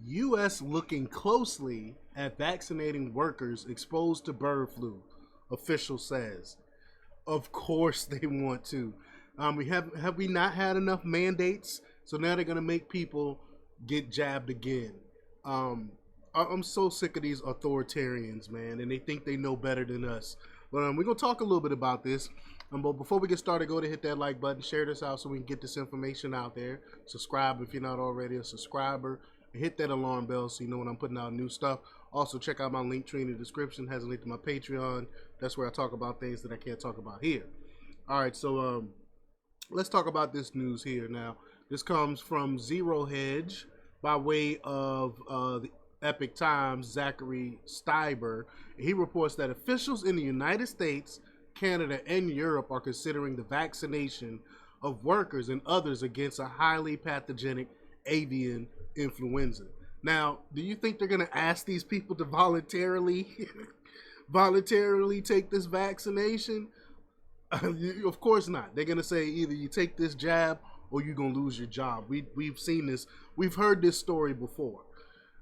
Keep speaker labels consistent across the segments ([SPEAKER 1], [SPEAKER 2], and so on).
[SPEAKER 1] U.S. looking closely at vaccinating workers exposed to bird flu, official says. Of course they want to. Have we not had enough mandates? So now they're gonna make people get jabbed again. Um, I'm so sick of these authoritarians, man, and they think they know better than us. But we're gonna talk a little bit about this. But before we get started, go to hit that like button, share this out so we can get this information out there. Subscribe if you're not already a subscriber. Hit that alarm bell so you know when I'm putting out new stuff. Also, check out my link tree in the description. It has a link to my Patreon. That's where I talk about things that I can't talk about here. All right, so let's talk about this news here now. This comes from Zero Hedge by way of the Epic Times, Zachary Steiber. He reports that officials in the United States, Canada, and Europe are considering the vaccination of workers and others against a highly pathogenic avian influenza. Now, do you think they're going to ask these people to voluntarily take this vaccination? Of course not. They're going to say either you take this jab or you're going to lose your job. We've seen this. We've heard this story before.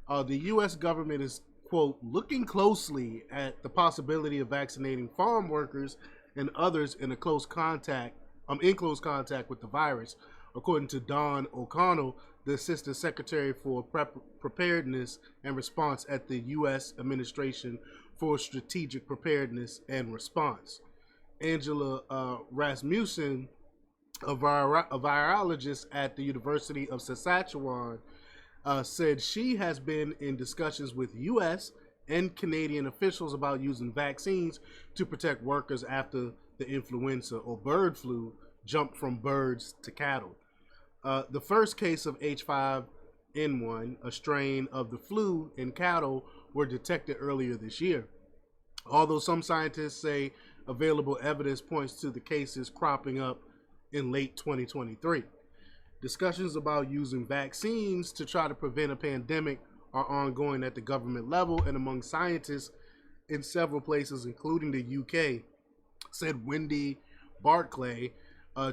[SPEAKER 1] The U.S. government is, quote, looking closely at the possibility of vaccinating farm workers and others in close contact with the virus, according to Don O'Connell, the Assistant Secretary for Preparedness and Response at the U.S. Administration for Strategic Preparedness and Response. Angela Rasmussen, a virologist at the University of Saskatchewan, said she has been in discussions with U.S. and Canadian officials about using vaccines to protect workers after the influenza or bird flu jumped from birds to cattle. The first case of H5N1, a strain of the flu in cattle, were detected earlier this year. Although some scientists say available evidence points to the cases cropping up in late 2023. Discussions about using vaccines to try to prevent a pandemic are ongoing at the government level and among scientists in several places, including the UK, said Wendy Barclay,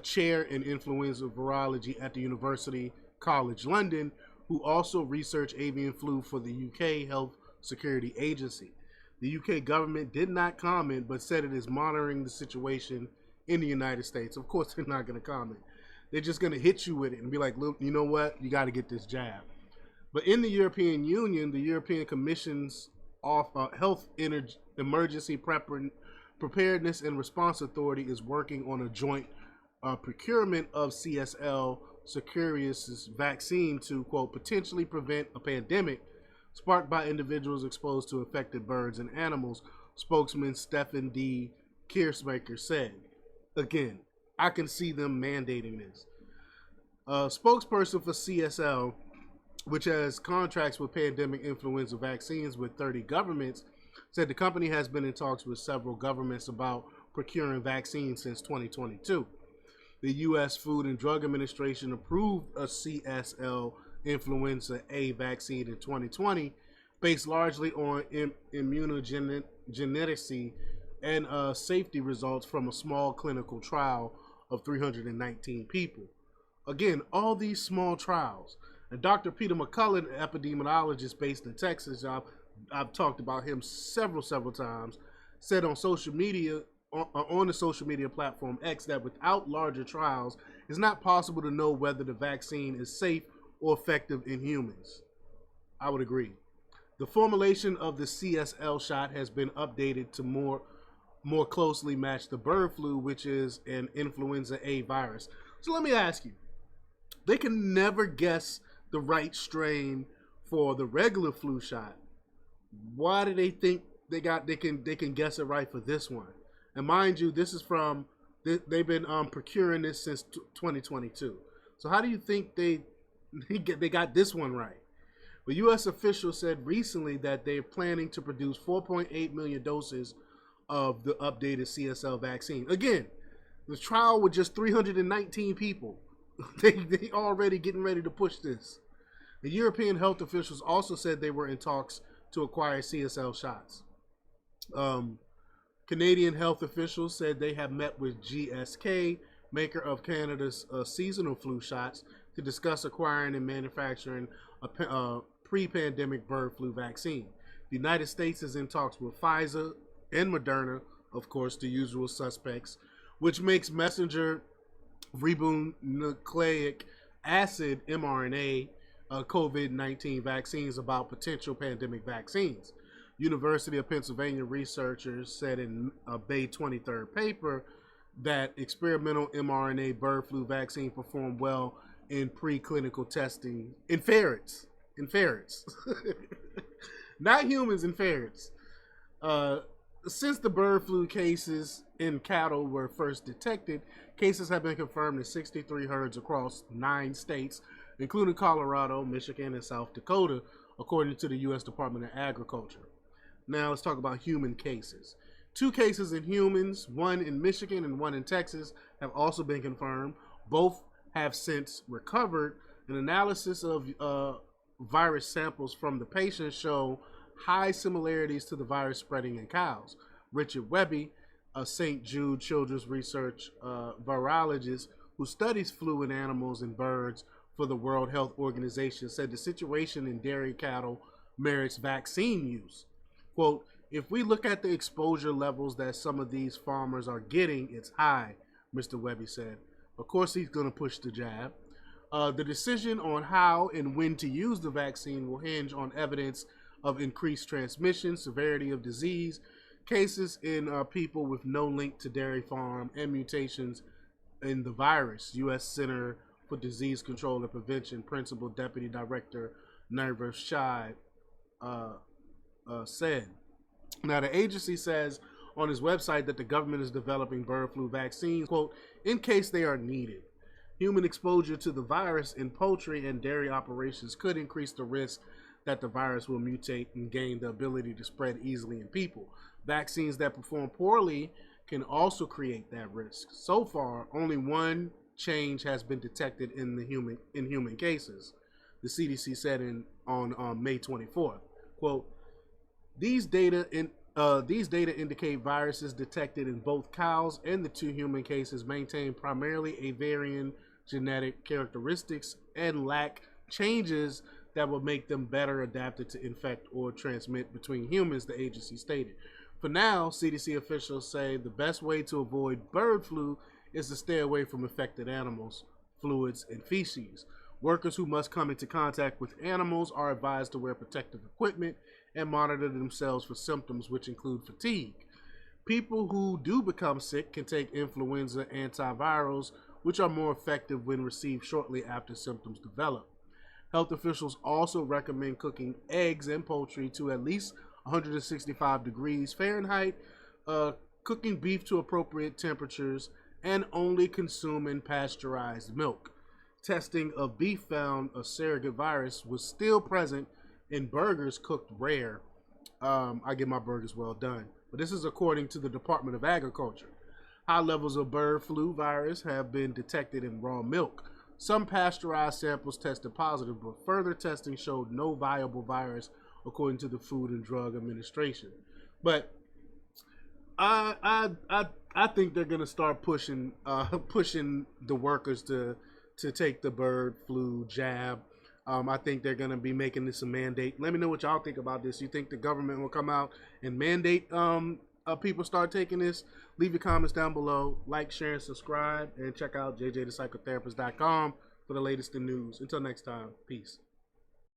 [SPEAKER 1] chair in influenza virology at the University College London, who also researched avian flu for the UK Health Security Agency. The UK government did not comment, but said it is monitoring the situation in the United States. Of course, they're not going to comment. They're just going to hit you with it and be like, look, you know what? You got to get this jab. But in the European Union, the European Commission's Health Emergency Preparedness and Response Authority is working on a joint procurement of CSL Seqirus' vaccine to, quote, potentially prevent a pandemic sparked by individuals exposed to infected birds and animals, spokesman Stefan D. Kiersmaker said. Again, I can see them mandating this. A spokesperson for CSL, which has contracts with pandemic influenza vaccines with 30 governments, said the company has been in talks with several governments about procuring vaccines since 2022. The U.S. Food and Drug Administration approved a CSL influenza A vaccine in 2020, based largely on immunogenicity and safety results from a small clinical trial of 319 people. Again, all these small trials. And Dr. Peter McCullough, an epidemiologist based in Texas, I've talked about him several times, said on social media, on the social media platform X, that without larger trials, it's not possible to know whether the vaccine is safe or effective in humans. I would agree. The formulation of the CSL shot has been updated to more closely match the bird flu, which is an influenza A virus. So let me ask you, they can never guess the right strain for the regular flu shot. Why do they think they can guess it right for this one? And mind you, this is from they've been procuring this since 2022. So how do you think they got this one right? Well, U.S. officials said recently that they're planning to produce 4.8 million doses of the updated CSL vaccine. Again, the trial with just 319 people. They already getting ready to push this. The European health officials also said they were in talks to acquire CSL shots. Canadian health officials said they have met with GSK, maker of Canada's seasonal flu shots, to discuss acquiring and manufacturing pre-pandemic bird flu vaccine. The United States is in talks with Pfizer and Moderna, of course, the usual suspects, which makes messenger ribonucleic acid mRNA COVID-19 vaccines about potential pandemic vaccines. University of Pennsylvania researchers said in a May 23rd paper that experimental mRNA bird flu vaccine performed well in preclinical testing in ferrets. In ferrets. Not humans, in ferrets. Uh, since the bird flu cases in cattle were first detected, cases have been confirmed in 63 herds across 9 states, including Colorado, Michigan, and South Dakota, according to the U.S. Department of Agriculture. Now let's talk about human cases. 2 cases in humans, one in Michigan and one in Texas, have also been confirmed. Both have since recovered. An analysis of virus samples from the patients show high similarities to the virus spreading in cows. Richard Webby, a St. Jude Children's Research virologist who studies flu in animals and birds for the World Health Organization, said the situation in dairy cattle merits vaccine use. Quote, if we look at the exposure levels that some of these farmers are getting, it's high, Mr. Webby said. Of course, he's going to push the jab. The decision on how and when to use the vaccine will hinge on evidence of increased transmission, severity of disease, cases in people with no link to dairy farm, and mutations in the virus. U.S. Center for Disease Control and Prevention Principal Deputy Director Nerva Shai said. Now, the agency says on his website that the government is developing bird flu vaccines, quote, in case they are needed. Human exposure to the virus in poultry and dairy operations could increase the risk that the virus will mutate and gain the ability to spread easily in people. Vaccines that perform poorly can also create that risk. So far, only one change has been detected in human cases, the CDC said on May 24th. Quote, these data indicate viruses detected in both cows and the 2 human cases maintain primarily avian genetic characteristics and lack changes that will make them better adapted to infect or transmit between humans, the agency stated. For now, CDC officials say the best way to avoid bird flu is to stay away from affected animals, fluids, and feces. Workers who must come into contact with animals are advised to wear protective equipment and monitor themselves for symptoms which include fatigue. People who do become sick can take influenza antivirals, which are more effective when received shortly after symptoms develop. Health officials also recommend cooking eggs and poultry to at least 165 degrees Fahrenheit, cooking beef to appropriate temperatures, and only consuming pasteurized milk. Testing of beef found a surrogate virus was still present in burgers cooked rare. I get my burgers well done. But this is according to the Department of Agriculture. High levels of bird flu virus have been detected in raw milk. Some pasteurized samples tested positive, but further testing showed no viable virus, according to the Food and Drug Administration. But I think they're gonna start pushing the workers to take the bird flu jab. I think they're gonna be making this a mandate. Let me know what y'all think about this. You think the government will come out and mandate people start taking this? Leave your comments down below. Like, share, and subscribe. And check out jjthepsychotherapist.com for the latest in news. Until next time, peace.